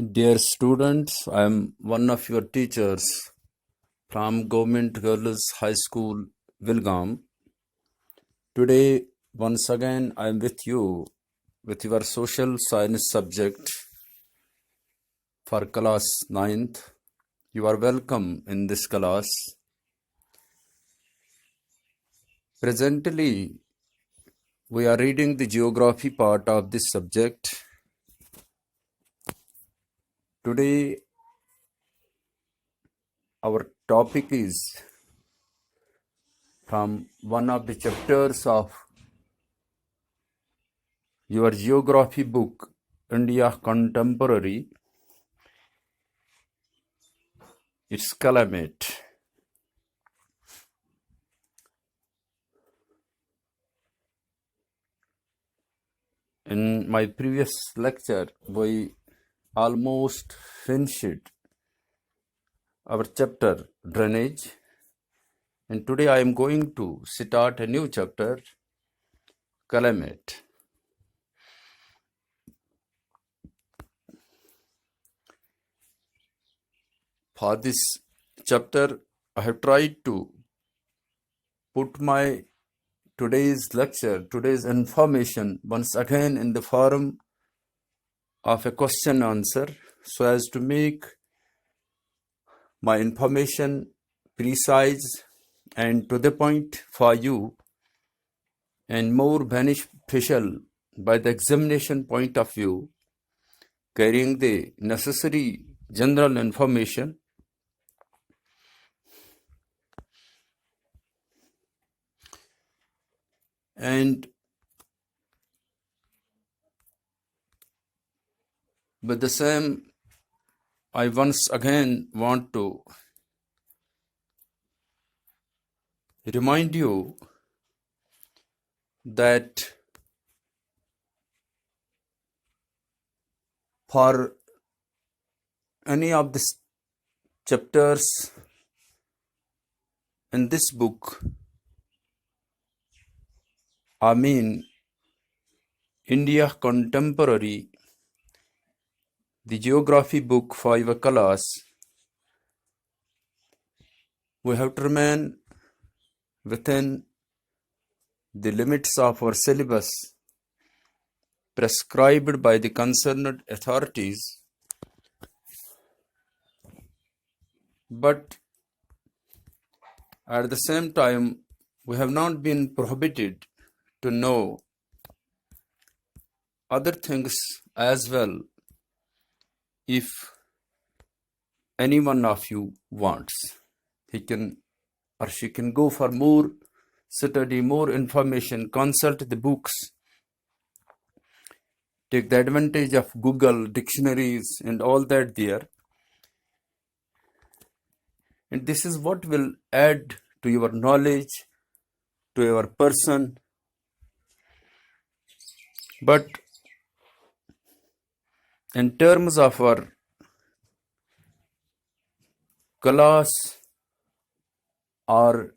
Dear students, I am one of your teachers from Government Girls High School, Wilgam. Today, once again, I am with you with your social science subject for class 9th. You are welcome in this class. Presently, we are reading the geography part of this subject. Today, our topic is from one of the chapters of your geography book, India Contemporary. It's climate. In my previous lecture, we almost finished our chapter drainage, and today I am going to start a new chapter, climate. For this chapter, I have tried to put my today's lecture, today's information once again in the form of a question answer so as to make my information precise and to the point for you and more beneficial by the examination point of view, carrying the necessary general information and with the same I once again want to remind you that for any of the chapters in this book, I mean India Contemporary, the geography book for your class, we have to remain within the limits of our syllabus prescribed by the concerned authorities, but at the same time, we have not been prohibited to know other things as well if any one of you wants. He can or she can go for more study, more information, consult the books, take the advantage of Google, dictionaries and all that there. And this is what will add to your knowledge, to your person. But in terms of our class or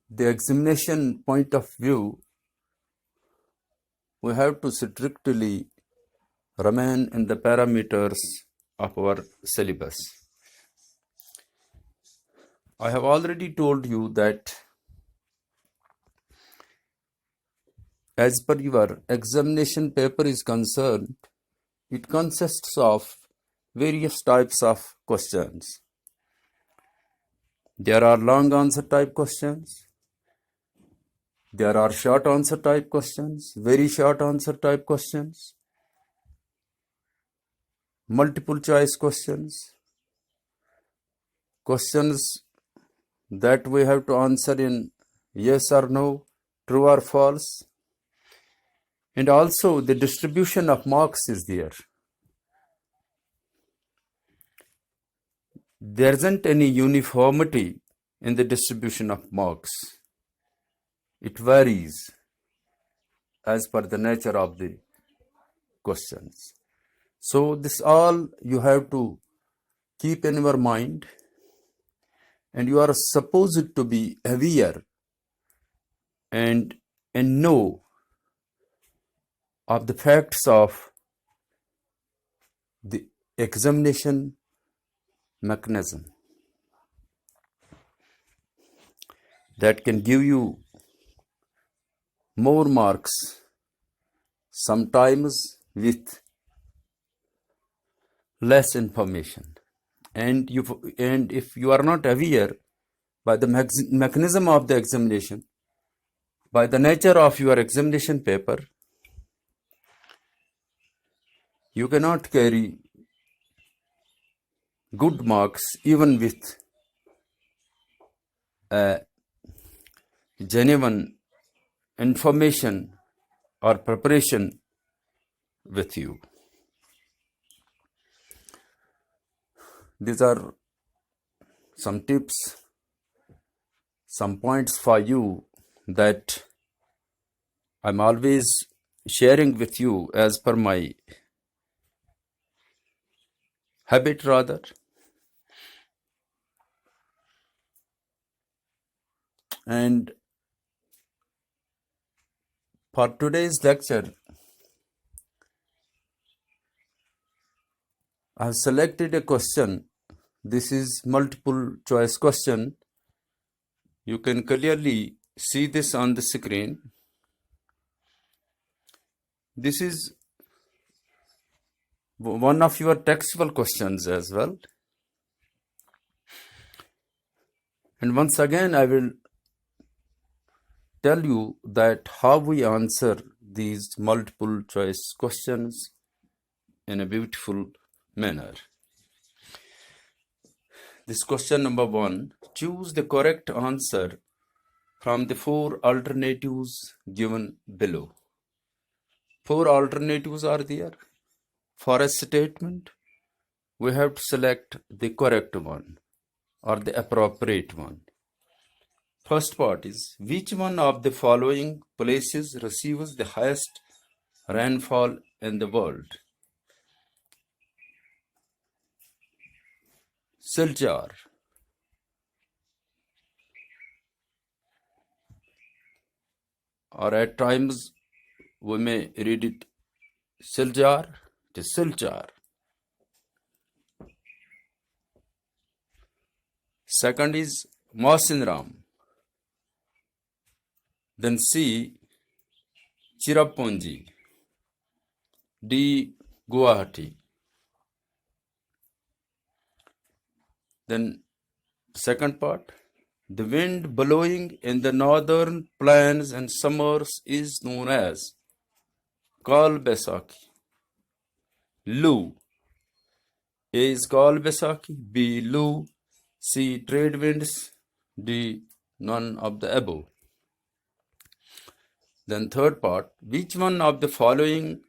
the examination point of view, we have to strictly remain in the parameters of our syllabus. I have already told you that as per your examination paper is concerned, it consists of various types of questions. There are long answer type questions. There are short answer type questions, very short answer type questions, multiple choice questions, questions that we have to answer in yes or no, true or false. And also the distribution of marks is there. There isn't any uniformity in the distribution of marks. It varies as per the nature of the questions. So this all you have to keep in your mind, and you are supposed to be aware and know of the facts of the examination mechanism that can give you more marks, sometimes with less information. And if you are not aware by the mechanism of the examination, by the nature of your examination paper, you cannot carry good marks even with genuine information or preparation with you. These are some tips, some points for you that I'm always sharing with you as per my habit rather. And for today's lecture, I have selected a question. This is multiple choice question. You can clearly see this on the screen. This is one of your textual questions as well. And once again, I will tell you that how we answer these multiple choice questions in a beautiful manner. This question number 1, choose the correct answer from the 4 alternatives given below. 4 alternatives are there. For a statement, we have to select the correct one or the appropriate one. First part is, which one of the following places receives the highest rainfall in the world? Silchar, or at times we may read it Siljar, it is Silchar. Second is Mausinram. Then C, Cherrapunji. D, Guwahati. Then second part, the wind blowing in the northern plains and summers is known as Kal Baisakhi. Lu. A is Kal Baisakhi, B Lu, C trade winds, D none of the above. Then third part, which one of the following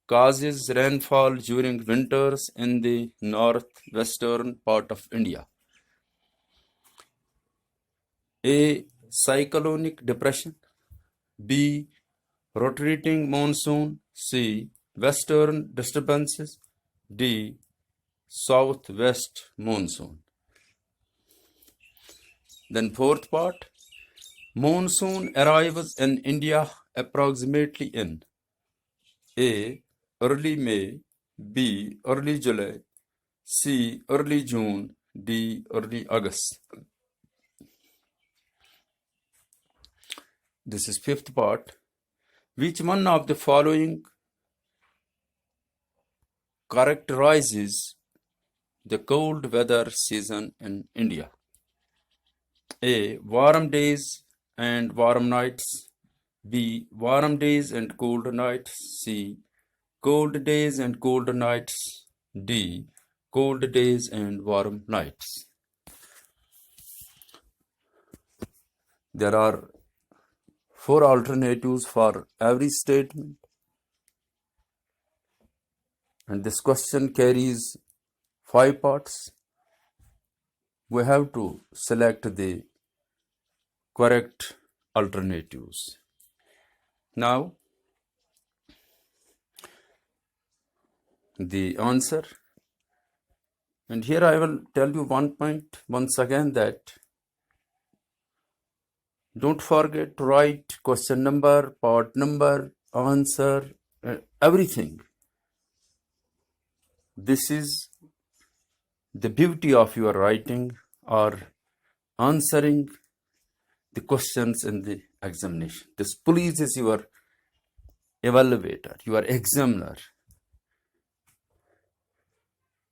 causes rainfall during winters in the northwestern part of India? A, cyclonic depression, B, rotating monsoon, C, western disturbances, D, southwest monsoon. Then fourth part, monsoon arrives in India approximately in A, early May, B, early July, C, early June, D, early August. This is fifth part. Which one of the following characterizes the cold weather season in India? A, warm days and warm nights, B, warm days and cold nights, C, cold days and cold nights, D, cold days and warm nights. There are 4 alternatives for every statement, and this question carries 5 parts. We have to select the correct alternatives. Now, the answer. And here I will tell you one point once again, that don't forget to write question number, part number, answer, everything. This is the beauty of your writing or answering the questions in the examination. This police is your evaluator, your examiner,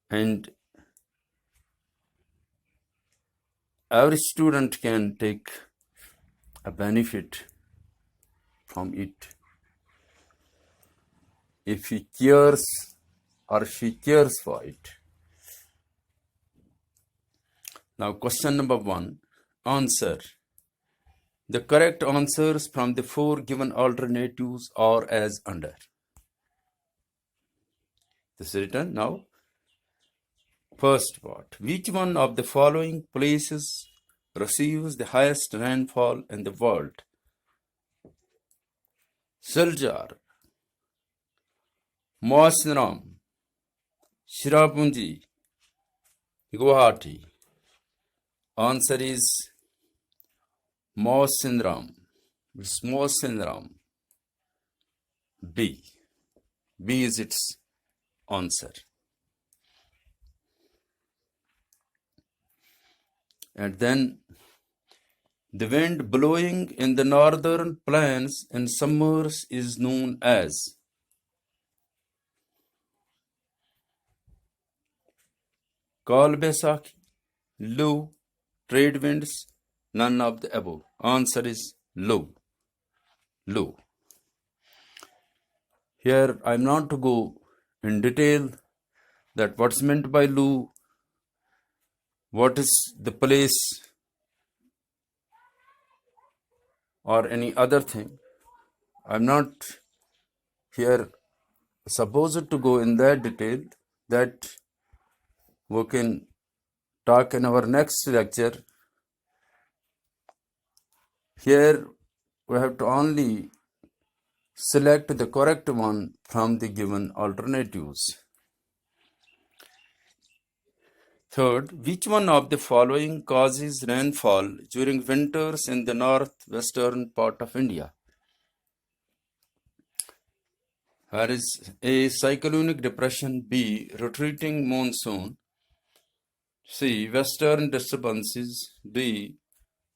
and every student can take a benefit from it if he cares or she cares for it. Now, question number 1, answer. The correct answers from the 4 given alternatives are as under. This is written now. First part, which one of the following places receives the highest rainfall in the world? Silchar, Mawsynram, Cherrapunji, Guwahati. Answer is Mawsynram. It's Mawsynram. B. B is its answer. And then the wind blowing in the northern plains in summers is known as Kal Baisakhi, Lu, trade winds, none of the above. Answer is Lu. Lu. Here I am not to go in detail that what's meant by Lu, what is the place or any other thing. I'm not here supposed to go in that detail. That we can talk in our next lecture. Here we have to only select the correct one from the given alternatives. Third, which one of the following causes rainfall during winters in the northwestern part of India? Here is A, cyclonic depression, B, retreating monsoon, C, western disturbances, D,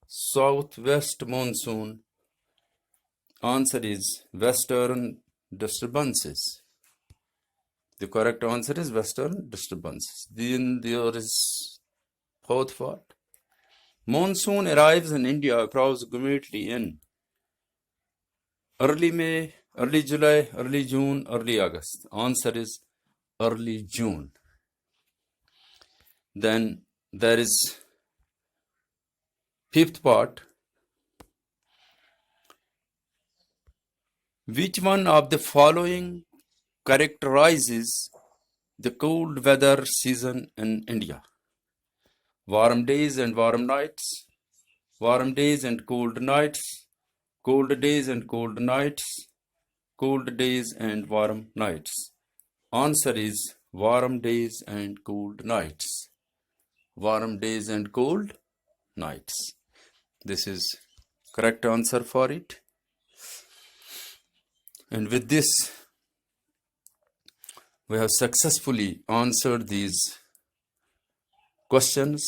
southwest monsoon. Answer is western disturbances. The correct answer is western disturbances. Then there is fourth part. Monsoon arrives in India approximately in early May, early July, early June, early August. Answer is early June. Then there is fifth part. Which one of the following characterizes the cold weather season in India? Warm days and warm nights, warm days and cold nights, cold days and cold nights, cold days and warm nights. Answer is warm days and cold nights. Warm days and cold nights. This is correct answer for it. And with this, we have successfully answered these questions,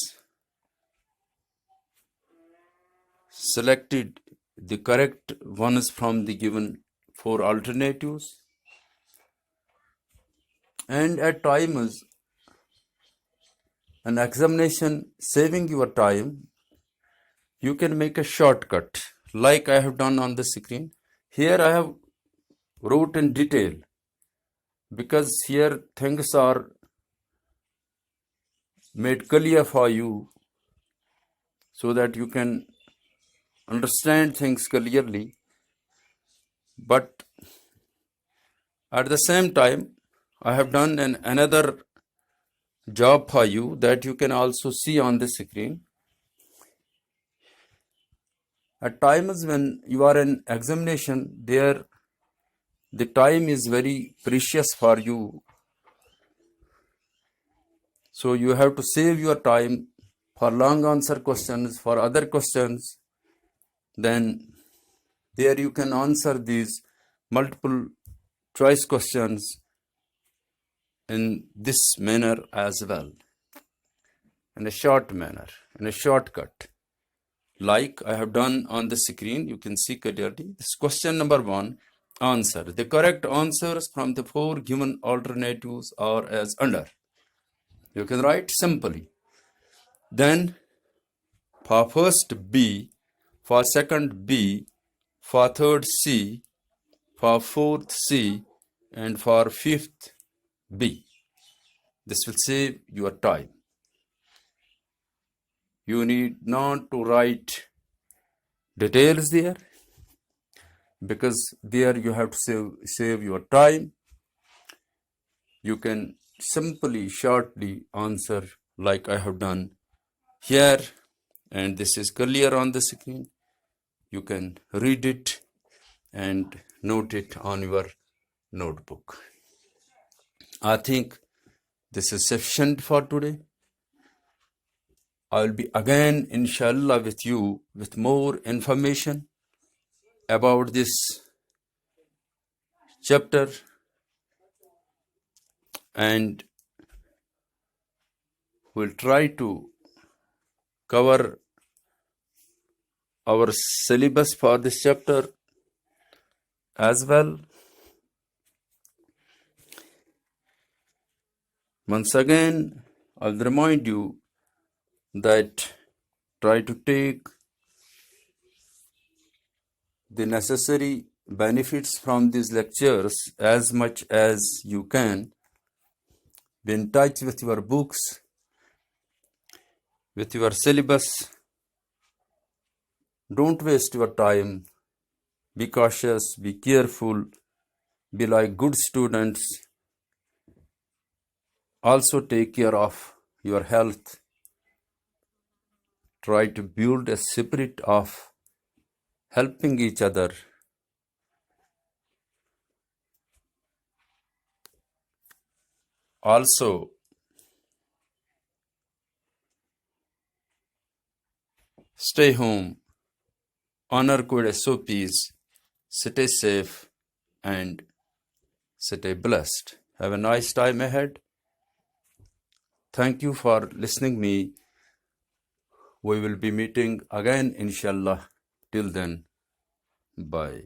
selected the correct ones from the given 4 alternatives, and at times an examination saving your time, you can make a shortcut like I have done on the screen. Here I have wrote in detail because here things are made clear for you so that you can understand things clearly. But at the same time, I have done another job for you that you can also see on the screen. At times when you are in examination, there the time is very precious for you. So you have to save your time for long answer questions, for other questions. Then there you can answer these multiple choice questions in this manner as well, in a short manner, in a shortcut. Like I have done on the screen, you can see clearly. This question number 1, answer. The correct answers from the 4 given alternatives are as under. You can write simply. Then for first B, for second B, for third C, for fourth C, and for fifth B. This will save your time. You need not to write details there, because there you have to save your time. You can simply, shortly answer like I have done here, and this is clear on the screen. You can read it and note it on your notebook. I think this is sufficient for today. I will be again, inshallah, with you with more information about this chapter, and we'll try to cover our syllabus for this chapter as well. Once again, I'll remind you that try to take the necessary benefits from these lectures as much as you can. Be in touch with your books, with your syllabus. Don't waste your time. Be cautious, be careful, be like good students. Also take care of your health. Try to build a spirit of helping each other. Also, stay home, honor code SOPs, stay safe, and stay blessed. Have a nice time ahead. Thank you for listening me. We will be meeting again, inshallah. Till then, bye.